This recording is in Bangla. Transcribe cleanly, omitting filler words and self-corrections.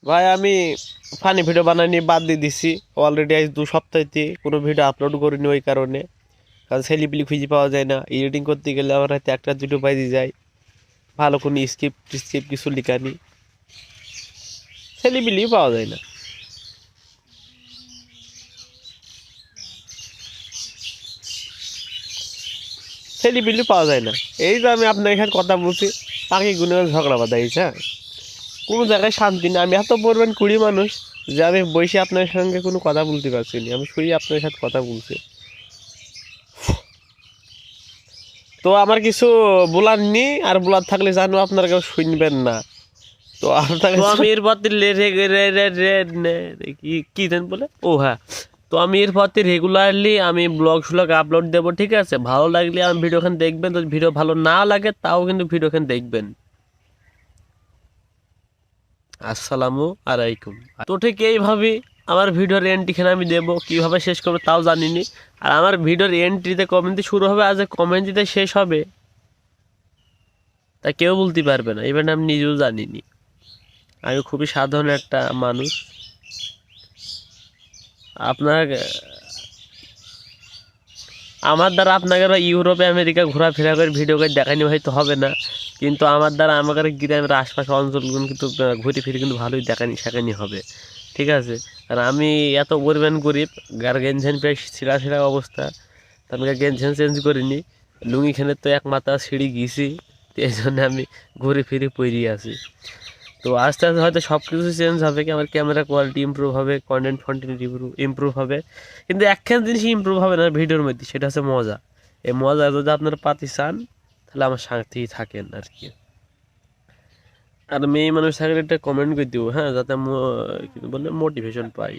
ভাই আমি ফানি ভিডিও বানাইনি, বাদ দিয়ে দিছি অলরেডি। আজ 2 সপ্তাহতে কোনো ভিডিও আপলোড করিনি ওই কারণে, কারণ সেলিপিলি খুঁজে পাওয়া যায় না। এডিটিং করতে গেলে আমার হাতে একটা দুটো বাজে যায়, ভালো কোনো স্ক্রিপ্ট কিছু লেখানি, সেলিপিলি পাওয়া যায় না। সেলিপিলি পাওয়া যায় না। এই যে আমি আপনার এখানে কথা বলছি, পাখি গুনে ঝগড়া বাঁধাইছে। হ্যাঁ, কোনো জায়গায় শান্তি না। আমি এত পড়বেন কুড়ি মানুষ যে আমি বসে আপনার সঙ্গে কোনো কথা বলতে পারছি না, আমি শুয়ে আপনার সাথে কথা বলছি। তো আমার কিছু বলার নেই, আর বলার থাকলে জানো আপনারা কেউ শুনবেন না। তো আপনার তো আমি এরপর কি দেন বলে, ও হ্যাঁ, তো আমি এরপর রেগুলারলি আমি ব্লগ স্লগ আপলোড দেবো, ঠিক আছে? ভালো লাগলে আমি ভিডিওখান দেখবেন, যদি ভিডিও ভালো না লাগে তাও কিন্তু ভিডিওখান দেখবেন। আসসালামু আলাইকুম। তো ঠিক এইভাবে আমার ভিডিওর এন্ট্রিখানে আমি দেবো, কীভাবে শেষ করবো তাও জানিনি। আর আমার ভিডিওর এন্ট্রিতে কমেন্ট দিয়ে শুরু হবে, আজ কমেন্ট দিতে শেষ হবে তা কেউ বলতে পারবে না, ইভেন আমি নিজেও জানিনি। আমি খুবই সাধারণ একটা মানুষ। আপনার আমার দ্বারা আপনাকে ইউরোপে আমেরিকা ঘোরাফেরা করে ভিডিও করে দেখানি হয়তো হবে না, কিন্তু আমার দ্বারা আমাদের গ্রামের আশপাশে অঞ্চলগুলো কিন্তু ঘুরে ফিরে কিন্তু ভালোই দেখানি শেখানি হবে, ঠিক আছে? আর আমি এত পরিমাণ গরিব, গার গেঞ্ঝেন প্রায় ছিঁড়া ছিঁড়া অবস্থা, তা আমি গেঞ্ঝেন চেঞ্জ করিনি, লুঙ্গিখানে তো এক মাথা সিঁড়ি গিয়েছি, এই জন্য আমি ঘুরে ফিরে পড়ে আছি। তো আস্তে আস্তে হয়তো সব কিছু চেঞ্জ হবে, কি আমার ক্যামেরা কোয়ালিটি ইমপ্রুভ হবে, কন্টেন্ট ইমপ্রুভ হবে, কিন্তু একখান জিনিস ইমপ্রুভ হবে না ভিডিওর মধ্যে, সেটা হচ্ছে মজা। এই মজা যদি আপনারা পাতি চান তাহলে আমার সাথেই থাকেন আর কি। আর মেয়ে মানুষ থাকলে একটা কমেন্ট করে দিব, হ্যাঁ, যাতে বললে মোটিভেশন পাই।